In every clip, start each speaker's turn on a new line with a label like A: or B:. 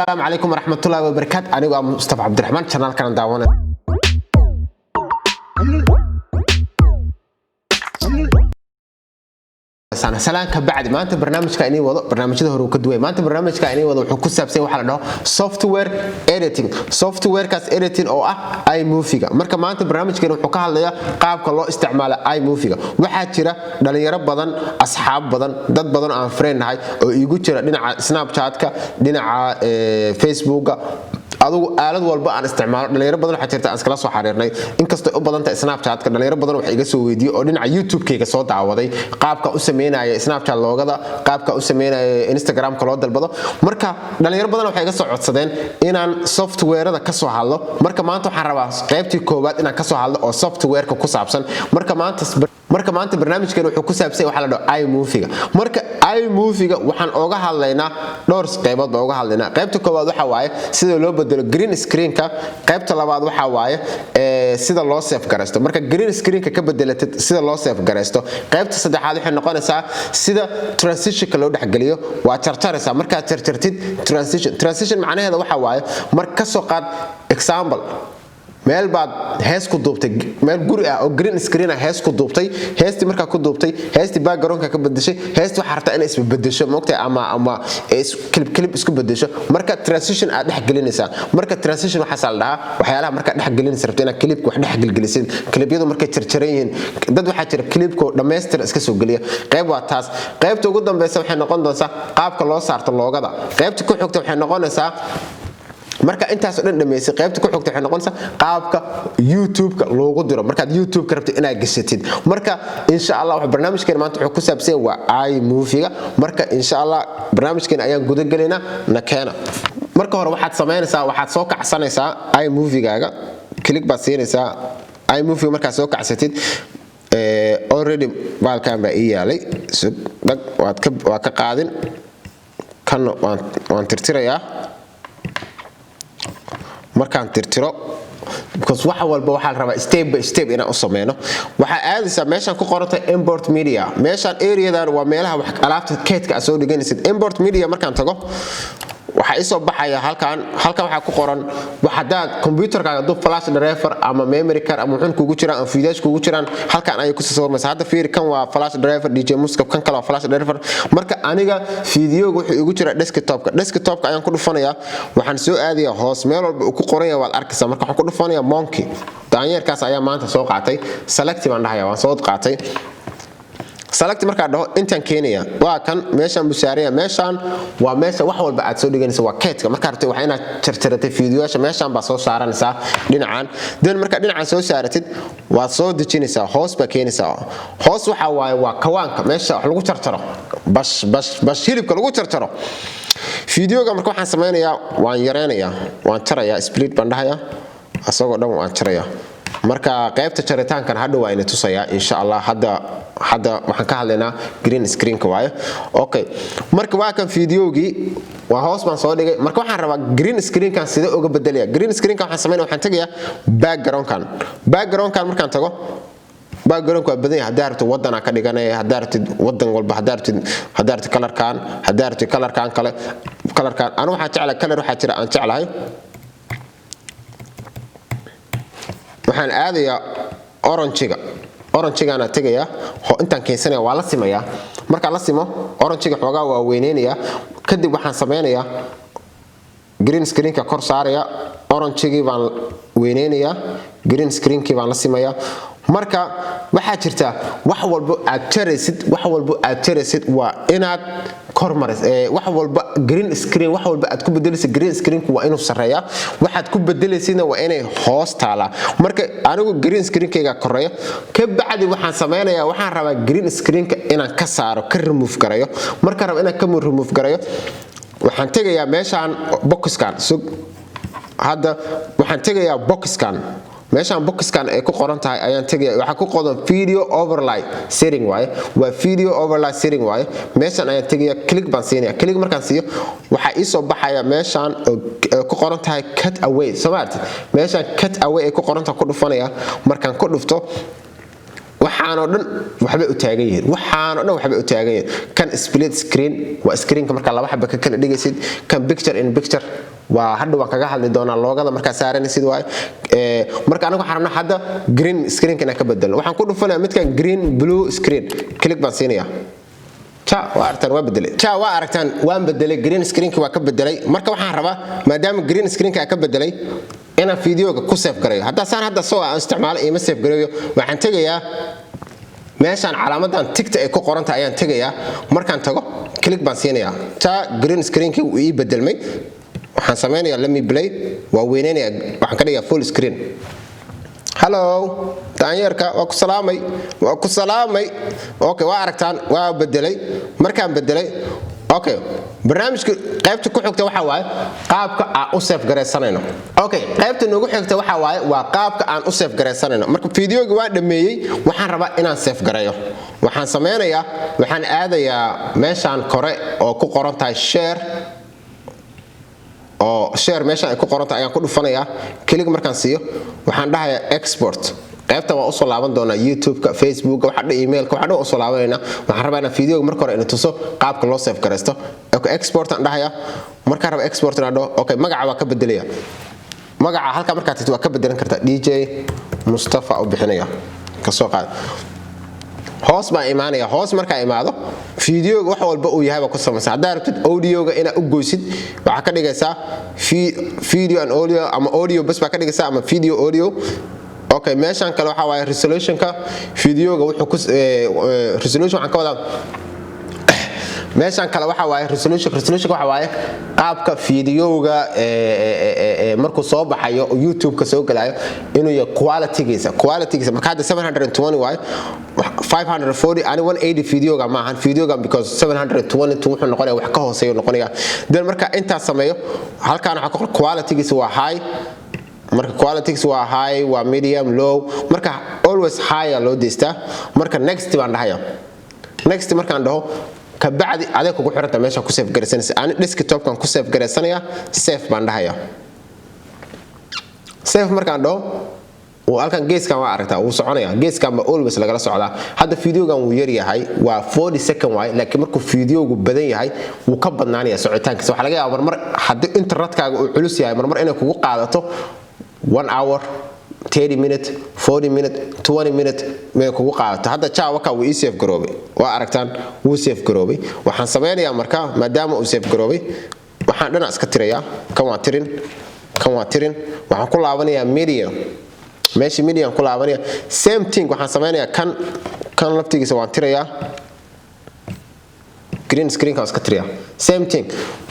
A: السلام عليكم ورحمة الله وبركاته. أنا مصطفى عبد الرحمن channel كان داونا. أنا سلام كبعد ما أنت برنامج كأني وضع برنامج ده هو كدوي ما أنت برنامج كأني وضع حكوسة بسوي حلا ده software كاس editing أو أي موفيقة مركب ما أنت برنامج كأنه حكاه على قاب كله استعمال أي موفيقة واحد شراء دلني رب بدن أصحاب بدن ضد بدن عن فرين هاي يقول شراء دينا على سناب شات دينا على فيسبوك aduu aalad walba aan isticmaalo dhalinyaro badan waxa jirta aan iskala soo xariirnay inkastoo u badan tahay Snapchat-ka dhalinyaro badan waxa iga soo weydiiyay oo dhinaca YouTube-kayga soo daawaday qaabka u sameeynaya Snapchat loogada qaabka u sameeynaya Instagram-ka loo dalbado marka dhalinyaro badan waxa iga soo codsadeen inaan software-da ka soo hadlo marka maanta waxaan rabaa qaybtii koowaad inaan ka soo hadlo oo software-ka ku saabsan marka maanta barnaamijkeena wuxuu ku saabsan waxa la dhaho iMovie marka iMovie waxaan ooga hadlaynaa dhowr qaybood baa ooga hadlaynaa qaybta koowaad waxa waaye sida loo bedelo green screen-ka qaybta labaad waxa waaye sida loo save gareysto marka green screen-ka ka bedelatid sida loo save gareysto qaybta saddexaad waxay noqonaysaa sida transition-ka loo dhaxgaliyo waa jarjaraysaa marka jarjartid transition macnaheedu waxa waaye marka ka soo qaad example meel baad hees ku duubtay meel guri ah oo green screen ah hees ku duubtay heesti marka ku duubtay heesti background-ka ka bedeshay heesti waxa rabtaa in isba bedesho moogtay ama clip isku bedesho marka transition aad dhex gelinaysaa marka transition waxa sal dhaha waxyaalaha marka dhex gelinaysa rabtaa inaad clip wax dhex gelgelisid clipyadu markay jarjaran yihiin dad waxa jira clipko dhameystir iska soo geliya qayb waa taas qaybta ugu dambaysa waxay noqon doontaa qaabka loo saarto loogada qaybta ku xigta waxay noqonaysaa marka intaas oo dhan dhameysay qaybta ku xigta waxay noqonaysaa qaabka YouTube-ka loogu diro marka YouTube-ka rabto inaad gashatid marka insha Allah wax barnaamijkeena maanta wuxuu ku saabsan waa iMovie marka insha Allah barnaamijkeena ayaan guda galeynaa nakeena marka hore waxaad sameynaysaa waxaad soo kacsanaysaa iMovie-gaaga click baad siinaysaa iMovie marka soo kacsatid already baalkan baa ii yaalay waad ka qaadin kan waan tirtirayaa markaan tirtiro because waxa walba waxa la rabaa step by step inaan u sameeyno waxa aadaysa meeshan ku qorantay import media meeshan area-dan waa meelaha wax alaabta keedka soo dhiganaysid import media markaan tago waxa isoo baxaya halkan waxa ku qoran waxaad computer-kaaga dub flash drive ama memory card ama wuxuu kugu jiraan fiidash kugu jiraan halkan ay ku soo marmaysaa hadda fiir kan waa flash drive DJ Muscap kan kale waa flash drive marka aniga fiidiyooga wuxuu igu jira desktop-ka ayaan ku dhufanayaa waxaan soo aadayaa hoos meel walba uu ku qoran yahay waad arkaysaa marka waxaan ku dhufanayaa monkey daanyeerkaas ayaa maanta soo qaatay select baan dhahayaa waan soo qaatay select marka dhaho intaan keenaya waa kan meeshan busaariya meeshan waa meesha wax walba aad soo dhiganaysa waa keedka marka rabtay waxa inaad jarjartay fiidiyoasha meeshan baa soo saaranaysaa dhinacan marka dhinacan soo saaratid waad soo dejinaysaa hoos baa keenaysaa hoos waxa waaye waa kawaanka meesha wax lagu jarjaro bash hilibka lagu jarjaro fiidiyoga marka waxaan sameynayaa waan yareynayaa waan jarayaa split baan dhahayaa asagoo dhan waan jarayaa marka qaybta jaritaankan hadda waa inay tusayaa insha Allah hadda waxaan ka hadlaynaa green screen-ka waaye okay marka waa kan fiidiyogii waa hoos baan soo dhigay marka waxaan rabaa green screen-kan sida uga bedelayaa green screen-kan waxaan sameeynaa waxaan tagayaa background-kan markaan tago background waa badan yahay hadaa rabto wadan ka dhiganay hadaa rabto wadan walba hadaa rabto color-kan kale color-kan anu waxaan jeclahay color waxa jira aan jeclahay waxaan aadayaa orange-gana tagayaa intaan keensanaya waa la simayaa marka la simo orange-ga xoogaa waa weyneenaya kadib waxaan sameynayaa green screen-ka kor saaraya orange-gii baan weyneenayaa green screen-kii baan la simayaa marka waxa jirta wax walba aad jaraysid waa inaad kormaris wax walba green screen wax walba aad ku bedelaysid green screen-ku waa inuu sareeyaa waxaad ku bedelaysidna waa inay hoos taala marka anigu green screen-kayga koreeyo ka bacdi waxaan sameynayaa waxaan rabaa green screen-ka inaan ka saaro ka remove garayo marka rabo inaan ka remove garayo waxaan tagayaa meeshan boxkan hadda waxaan tagayaa boxkan meeshan boxkan ay ku qoran tahay ayaan tagay waxa ku qoran video overlay setting waaye waa video overlay setting waaye meeshan ayaan tagay click baan siinaya click markaan siiyo waxa ii soo baxaya meeshan ku qoran tahay cut away soomaartid meeshan cut away ay ku qoran tahay ku dhufanaya markaan ku dhufto waxaanoo dhan waxba u taagan yihiin waxaanoo dhan waxba u taagan yihiin kan split screen waa screenka marka laba xabba ka kala dhigaysid kan picture in picture waa hadda waan kaga hadli doonaa loogada marka saaranaysid waay marka anagu waxaan rabnaa hadda green screenka inaan ka bedelno waxaan ku dhufanayaa midkan green blue screen click baan siinayaa waa aragtaan waan bedelay green screenka waa ka bedelay marka waxaan rabaa maadaama green screenka ka bedelay inaan fiidiyoga ku save gareeyo hadda saan hadda soo aan isticmaalo ima save gareeyo waxaan tagayaa meeshaan calaamadan tigta ay ku qoran tahay ayaan tagayaa markaan tago click baan siinayaa green screenkii uu ii bedelmay waxaan sameynayaa let me play waa weynaynaya waxaan ka dhigaa full screen hello taanyerka waa ku salaamay okay waa aragtaan waa bedelay markaan bedelay okay barnaamijka qaybta ku xigta waxa waaye qaabka aan u save gareysanayno okay qaybta noogu xigta waxa waaye waa qaabka aan u save gareysanayno marka fiidiyoga waa dhameeyay waxaan rabaa inaan save gareeyo waxaan sameynayaa waxaan aadayaa meeshaan kore oo ku qoran tahay share meesha ay ku qoran tahay ayaan ku dhufanayaa click markaan siiyo waxaan dhahayaa export qaybta waa u soo laaban doonaa YouTube-ka Facebook-ka waxa dhan email-ka waxa dhan u soo laabanayna waxaan rabaa inaan fiidiyoga marka hore in tuso qaabka loo save gareysto okay export aan dhahayaa markaan rabo export aan dhaho okay magaca waa ka bedelaya magaca halka markaad tagto waa ka bedelan kartaa DJ Mustafa u bixinaya ka soo qaad hoos baa imaanaya hoos marka imaado fiidiyoga wax walba uu yahay waa ku samaysan hadaa rabtid audioga ina u goysid waxa ka dhigaysaa video and audio ama audio bas baa ka dhigaysaa ama video audio okay meeshan kale waxa waaye resolutionka fiidiyoga wuxuu ku resolution waxaan ka wadaa meeshan kale waxa waaye resolution waxa waaye qaabka fiidiyoga markuu soo baxayo YouTube-ka soo galayo inuu yahay quality-giisa marka hadda 720 waaye 540 ani 180 fiidiyoga ma ahan fiidiyoga because 720 wuxuu noqonayaa wax ka hooseeyo noqonayaa dan marka inta sameeyo halkaan waxa ku qoran quality-giisa waa high marka quality-giisa waa high waa medium low marka always high loo deystaa marka next baan dhahayaa next markaan dhaho kabacdi adeeg kugu xiranta meesha ku save gareysanaysa aan desktop-kan ku save gareysanaya save baan dhahayaa save markaan dhaho halkan geeskan waa aragtaa uu soconaya geeskan ba always lagala socdaa hadda fiidiyogan wuu yar yahay waa 40 second waay laakiin markuu fiidiyogu badan yahay wuu ka badnaanaya socitaankiisa waxa laga yaabaa marmar haddii internetkaaga uu culus yahay marmar inay kugu qaadato 1 hour 30 minutes 40 minutes 20 minutes may kugu qaadato hadda waka wuu save garoobay waa aragtaan wuu save garoobay waxaan sameynayaa marka maadaama uu save garoobay waxaan dhinac iska tirayaa kan waa tirin waxaan ku laabanayaa medium meeshii medium ku laabanaya same thing waxaan sameynayaa kan laftigiisa waan tirayaa green screen ka iska tiriyaa same thing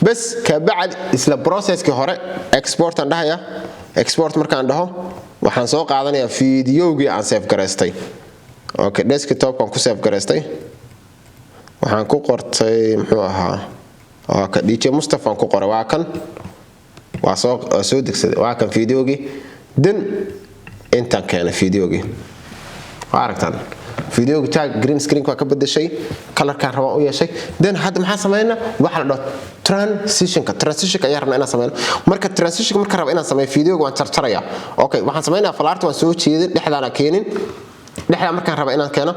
A: bas ka bacad isla processkii hore export aan dhahayaa export markaan dhaho waxaan soo qaadanayaa fiidiyowgii aan save gareystay okay desktop-kan ku save gareystay waxaan ku qortay muxuu ahaa ka DJ Mustafa ku qoray waa kan waa soo degsaday waa kan fiidiyowgii dan intaan keenay fiidiyowgii waa aragtaan fiidiyowga tag green screen ka bedeshay colorkan rabaan u yeeshay dan hadda maxaa sameeynaa waxa la dhaho transitionka ayaa rabnaa inaan sameeyno marka transitionka marka rabo inaan sameeyo fiidiyowga waan jarjarayaa okay waxaan sameeynaa falaarta waan soo jeedin dhexdaana keenin dhexda markaan rabo inaan keeno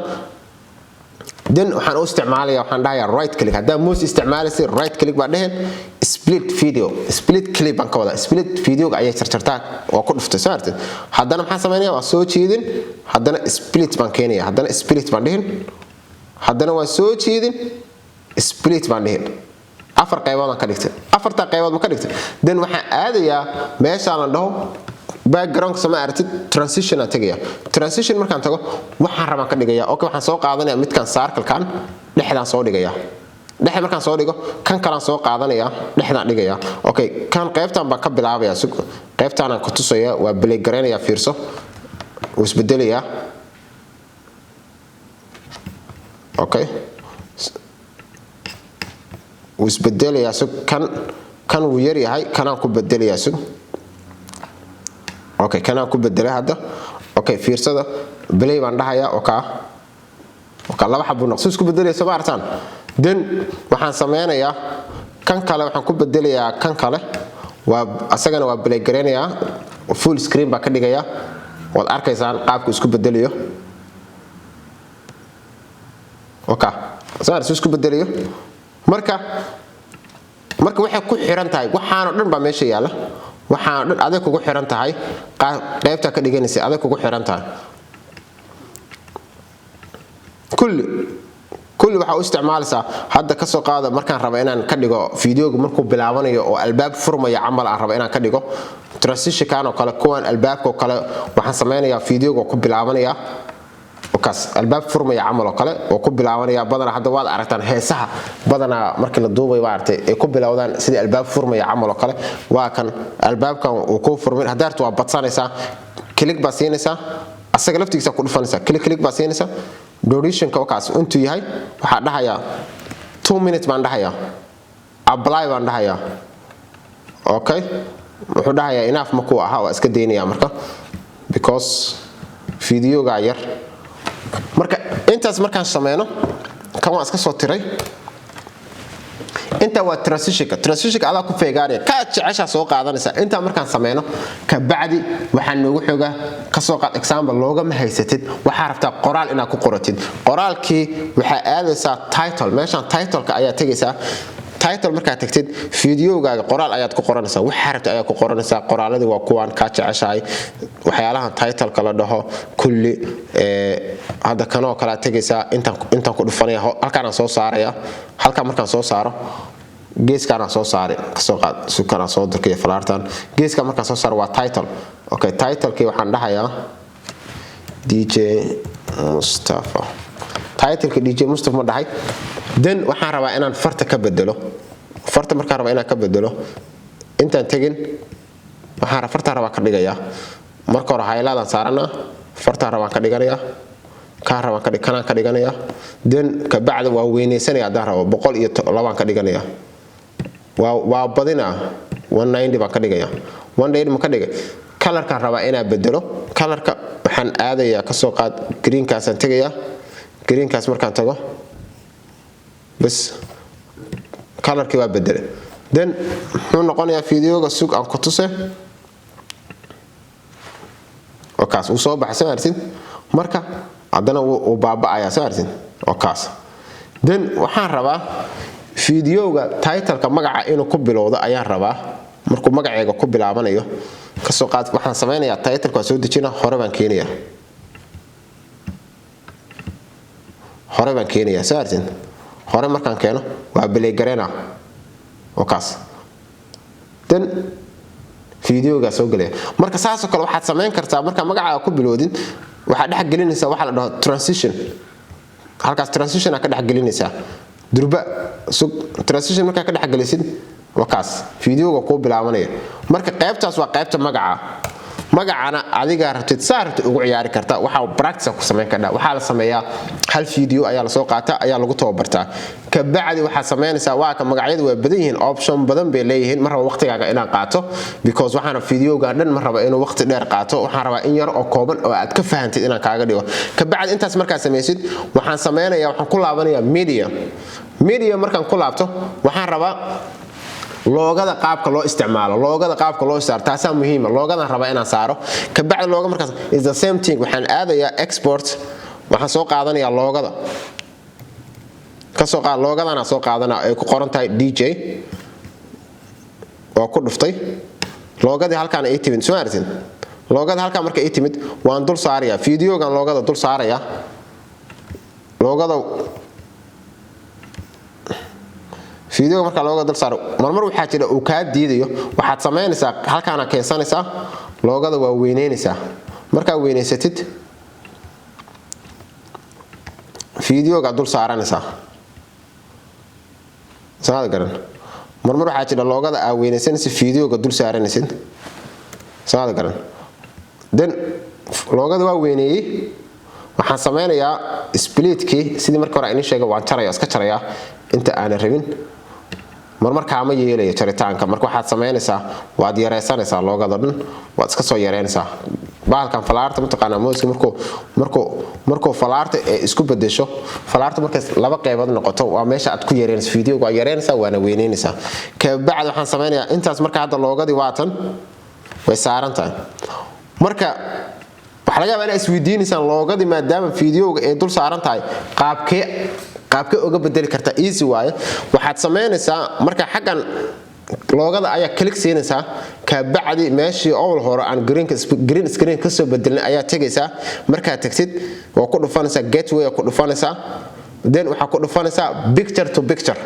A: dan waxaan u isticmaalayaa waxaan dhahayaa right click hadda mouse isticmaalaysa right click baa dheheen split clip baan ka wadaa split fiidiyowga ayaa jarjartaa waa ku dhuftay soo artay haddana maxaan sameynayaa waa soo jeedin haddana split baan keenayaa haddana split baan dhihin haddana waa soo jeedin split baan dhihin afar qaybood aan ka dhigtay afarta qaybood ma ka dhigtay dan waxaan aadayaa meesha aan dhaho background sama aragtid transition aan tagaya transition markaan tago waxaan rabaan ka dhigayaa okay waxaan soo qaadanayaa midkan circle-kan dhexdaan soo dhigayaa dhexe markaan soo dhigo kan kale aan soo qaadanayaa dhexdaan dhigayaa okay kan qaybtan baan ka bilaabayaa qaybtaan aan ku tusayaa waa play gareynayaa fiirso wuu isbedelayaa okay wuu isbedelayaa kan wuu yar yahay kanaan ku bedelayaa okay kanaan ku bedelay hadda okay fiirsada play baan dhahayaa okay laba xabo noqso isku bedelayso ma artaan dan waxaan sameynayaa kan kale waxaan ku bedelayaa kan kale waa asagana waa play gareynayaa full screen baa ka dhigayaa waad arkaysaan qaabku isku bedelayo okay saar isku bedelayo marka waxay ku xiran tahay waxaan oo dhan ba meesha yaala waxaan dhan adeeg kugu xiran tahay qaybta ka dhiganaysa adeeg kugu xiran tahay kulli waxa u isticmaalaysaa hadda ka soo qaada markaan rabo inaan ka dhigo fiidiyoga markuu bilaabanayo oo albaab furmaya camal aan rabo inaan ka dhigo transition kan oo kale kuwan albaabka oo kale waxaan sameeyaa fiidiyoga ku bilaabanaya kaas albaab furmaya camal oo kale oo ku bilaabanaya badana hadda waad aragtaan heesaha badana markii la duubay waartay ay ku bilowdaan sidii albaab furmaya camal oo kale waa kan albaabkan uu ku furmay hadaartu waa badsanaysaa click ba siinaysaa asaga laftigiisa ku dhufanaysaa click ba siinaysaa duration ka kaas intuu yahay waxa dhahayaa 2 minutes baan dhahayaa apply baan dhahayaa okay wuxuu dhahayaa enough ma ku aha waa iska deynaya marka because fiidiyoga yar marka intaas markaan sameeyno kan waan iska soo tiray inta waa transition ala ku feegaariya ka jecesha soo qaadanaysa inta markaan sameeyno ka bacdi waxaan noogu xoga ka soo qaad example looga ma haysatid waxa rabtaa qoraal inaad ku qoratid qoraalkii waxa aadaysaa title meeshan title-ka ayaa tagaysaa title marka tagtid fiidiyogaaga qoraal ayaad ku qoranaysaa waxa rabtaa ayaa ku qoranaysaa qoraaladii waa kuwan ka jeceshahay waxyaalaha title-ka la dhaho kulli hada kanoo kala tagaysaa intaan ku dhufanaya halkaan aan soo saaraya halkaan markaan soo saaro geeskana soo saare ka soo qaad sukana soo dirkay falaartan geeska markaan soo saaro waa title okay title-kii waxaan dhahayaa DJ Mustafa title-ka DJ Mustafa ma dhahay then waxaan rabaa inaan farta ka bedelo farta markaan rabaa inaan ka bedelo intaan tagin waxaan farta rabaa ka dhigayaa marka hore hayladan saarana farta rabaa ka dhiganayaa ka rabaa ka dhiganayaa then ka bacda waa weyneysanaya hadaan rabo 102 ka dhiganayaa waa badina 190 baan ka dhigayaa 190 ma ka dhigay color-ka rabaa inaan bedelo color-ka waxaan aadayaa ka soo qaad green-kaas aan tagayaa green-kaas markaan tago bas color-kii waa bedelay then wuxuu noqonayaa fiidiyoga sug aan ku tuse oo kaas uu soo baxay saartin marka hadana uu baaba'aya saartin oo kaas then waxaan rabaa fiidiyoga title-ka magaca inuu ku bilowdo ayaan rabaa markuu magaceega ku bilaabanayo ka soo qaad waxaan sameeyaa title-ka soo dejina hore baan keenayaa saartin hore markaan keeno waa play gareena oo kaas then fiidiyoga soo galay marka saas oo kale waxaad sameyn kartaa marka magaca ku bilowdin waxa dhex gelinaysa waxa la dhaho transition halkaas transition ka dhex gelinaysa durba transition marka ka dhex gelisid waa kaas fiidiyoga ku bilaabanaya marka qaybtaas waa qaybta magacana adiga rabtid saarta ugu ciyaari kartaa waxa practice ku sameyn kartaa waxa la sameeyaa hal fiidiyo ayaa la soo qaata ayaa lagu tababartaa ka bacdi waxa sameynaysaa waa ka magacyadu way badan yihiin option badan bay leeyihiin mar raba waqtigaaga inaan qaato because waxaan fiidiyoga dhan mar raba inuu waqti dheer qaato waxaan rabaa in yar oo kooban oo aad ka fahantid inaan kaaga dhigo ka bacdi intaas markaa sameeysid waxaan sameynayaa waxaan ku laabanayaa media markaan ku laabto waxaan rabaa loogada qaabka loo isticmaalo taasa muhiim loogada raba inaan saaro ka bacdi looga markaas is the same thing waxaan aadayaa export waxaan soo qaadanayaa loogada ka soo qaad loogadana soo qaadana ay ku qoran tahay DJ oo ku dhuftay loogadii halkaan ay timid soo aragtin loogada halkaan marka ay timid waan dul saarayaa fiidiyogan loogada dul saarayaa loogada fiidiyoga marka looga dal saaro marmar waxa jira uu ka diidayo waxaad sameynaysaa halkaana keensanaysaa loogada waa weyneynaysaa marka weyneysatid fiidiyoga dul saaranaysaa saad garan marmar waxa jira loogada aa weyneysanaysa fiidiyoga dul saaranaysid saad garan then loogada waa weyneeyay waxaan sameynayaa split-kii sidii markii hore aan sheegay waan iska jarayaa inta aan rabin marmar kaama yeelayo jaritaanka marka waxaad sameynaysaa waad yareysanaysaa loogada dhan waad iska soo yareynaysaa baalkan falaarta mutaqaana mooska markuu falaarta isku bedesho falaarta markaas laba qaybood noqoto waa meesha aad ku yareynayso fiidiyoga waa yareynaysaa waana weyneynaysaa ka bacdi waxaan sameynayaa intaas marka hadda loogadii waatan way saaran tahay marka waxa laga yaabaa inaad isweydiinaysaan loogadii maadaama fiidiyowga ay dul saaran tahay qaabkee uga bedeli kartaa easy waaye waxaad samaynaysaa marka xaggan loogada ayaa click siinaysaa ka bacdi meeshii owl hore aan green screen ka soo bedelnay ayaa tagaysaa marka tagsid waa ku dhufanaysaa gateway ku dhufanaysaa then waxa ku dhufanaysaa picture to picture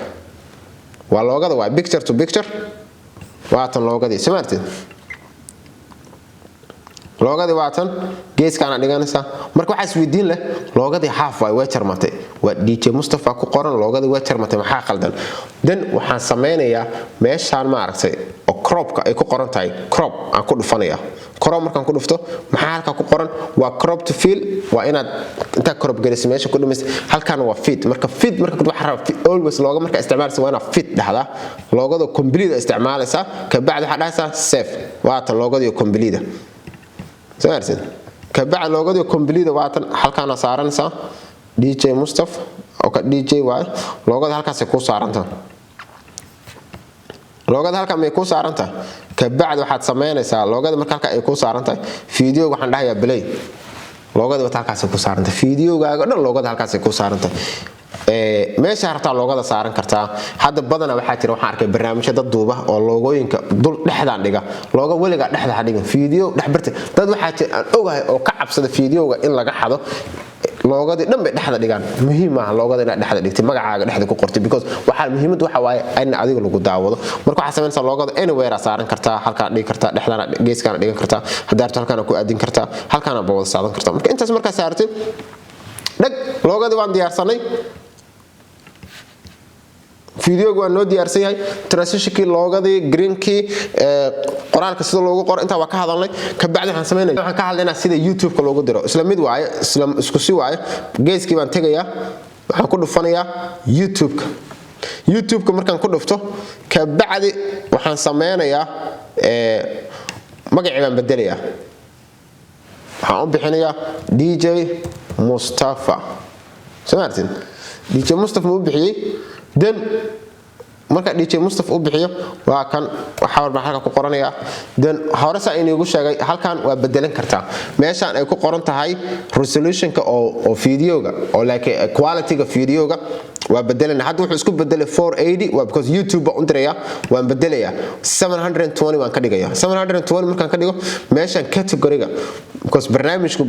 A: waa loogada waa picture to picture waa tan loogadii samaartid loogadii waa tan geeskaana dhiganaysaa marka waxa isweydiin leh loogadii half way jarmatay waa DJ Mustafa ku qoran loogadii way jarmatay maxaa qaldan then waxaan sameynayaa meeshaan ma aragtay oo cropka ay ku qoran tahay crop aan ku dhufanaya crop markaan ku dhufto maxaa halka ku qoran waa crop to fill waa inaad inta crop geliso meesha ku dhimis halkaan waa fit marka waxa rabaa always looga marka isticmaalaysa waa inaad fit dhahda loogada complete isticmaalaysa ka bacdi waxa dhahaysa save waa tan loogadii complete سمعتين كبع لوجودي كومبليت واتن halkaana saaranaysa DJ Mustafa oo ka DJ waay loogada halkaas ay ku saaranta loogada halka may ku saaranta kabacdi waxaad sameynaysaa loogada marka halka ay ku saaranta video waxaan dhahayaa play loogada halkaas ay ku saaranta videogaaga dhan loogada halkaas ay ku saaranta meesha harta loogada saaran kartaa hadda badana waxa jira waxaan arkay barnaamijyo dad duuba oo loogooyinka dul dhexdaan dhiga looga waliga dhexda dhigan video dhexbarta dad waxa jira aan ogahay oo ka cabsada videoga in laga xado loogadii dhan bay dhexda dhigaan muhiim ah loogada inaad dhexda dhigtay magacaaga dhexda ku qortay because waxa muhiimadu waxa waaye in adiga lagu daawado marka waxa sameynaysaa loogada anywhere saaran kartaa halka dhigi kartaa dhexdana geeskana dhigan kartaa hadaarto halkana ku aadin kartaa halkana baa wada saaran kartaa marka intaas marka saartay dhag loogadii waan diyaarsanay فيديو waa noo diyaarsan yahay transitionkii loogadii greenkii qoraalka sida loogu qoro inta waa ka hadalnay ka bacdi waxaan sameeynaa waxaan ka hadlaynaa sida YouTube-ka loogu diro isla mid waaye isla isku si waaye geeskii baan tagayaa waxaan ku dhufanayaa YouTube-ka markaan ku dhufto ka bacdi waxaan sameynayaa magaciisa baan bedelayaa waxaan u bixinayaa DJ Mustafa samaartin DJ Mustafa uu bixiyay then marka DJ Mustafa uu bixiyo waa kan waxa war halka ku qoranaya then horesa inuu sheegay halkan waa bedelan kartaa meeshan ay ku qoran tahay resolution-ka oo videoga oo like quality-ga videoga waa bedelan hadda wuxuu isku bedelay 480 waa because YouTube baa u diraya waan bedelayaa 720 waan ka dhigayaa 720 markaan ka dhigo meeshan category-ga because barnaamijku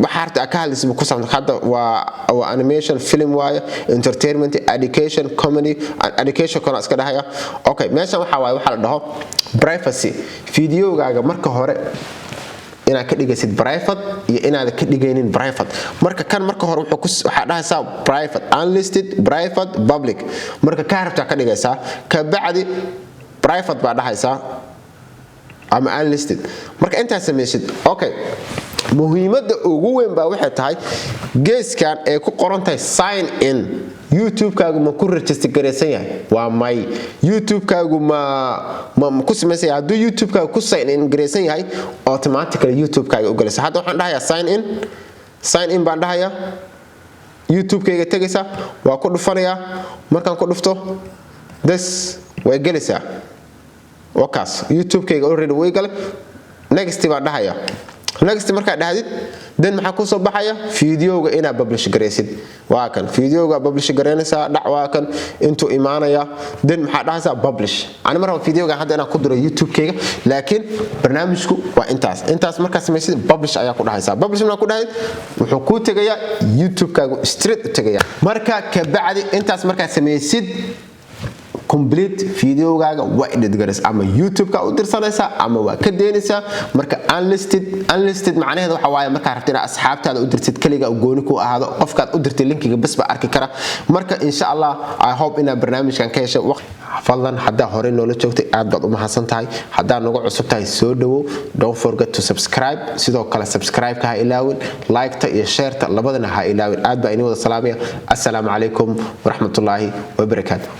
A: waxaarta ka hadlaysa ku saabsan hadda waa animation film waaye entertainment education comedy and education kana iska dhahaya okay meeshan waxa waxa la dhaho privacy videogaaga marka hore inaad ka dhigaysid private iyo inaad ka dhigaynin private marka kan marka hore waxa dhahaysaa private unlisted private public marka ka rabta ka dhigaysaa ka bacdi private baa dhahaysaa ama unlisted marka inta sameeysid okay muhiimada ugu weyn baa waxay tahay geeskan ay ku qoran tahay sign in YouTube-kaagu ma ku register gareysan yahay waa may YouTube-kaagu ma ku sameysay hadduu YouTube-kaagu ku sign in gareysan yahay automatically YouTube-kaaga u galaysa hadda waxaan dhahayaa sign in baan dhahayaa YouTube-kayga tagaysa waa ku dhufanayaa markaan ku dhufto this way galaysaa wakaas YouTube-kayga already way galay next baan dhahayaa next marka dhahdid then maxaa ku soo baxaya videoga ina publish gareysid waa kan videoga publish gareynaysa dhacwa kan intuu imaanaya then maxaa dhahaysa publish ani marka videoga hadda ina ku diro YouTube-kayga laakiin barnaamijku waa intaas marka sameeysid publish ayaa ku dhahaysa publish marka ku dhahayd wuxuu ku tagayaa YouTube-kaagu straight u tagayaa marka ka bacdi intaas marka sameeysid complete videogaaga waa edit gareys ama YouTube-ka u dirsanaysa ama waa ka deenaysa marka unlisted macnaheedu waxa waaye marka rabtina asxaabtaada u dirtid kaliya gooni ku ahaado qofkaad u dirtay linkiga bas ba arki kara marka insha Allah I hope ina barnaamijkan ka hesho fadlan hadda hore noola joogtay aad baad u mahadsan tahay hadda nagu cusub tahay soo dhawo don't forget to subscribe sidoo kale subscribe ka ha ilaawin like ta iyo share ta labadana ha ilaawin aad baa inoo wada salaamaya assalaamu alaykum wa rahmatullahi wa barakatuh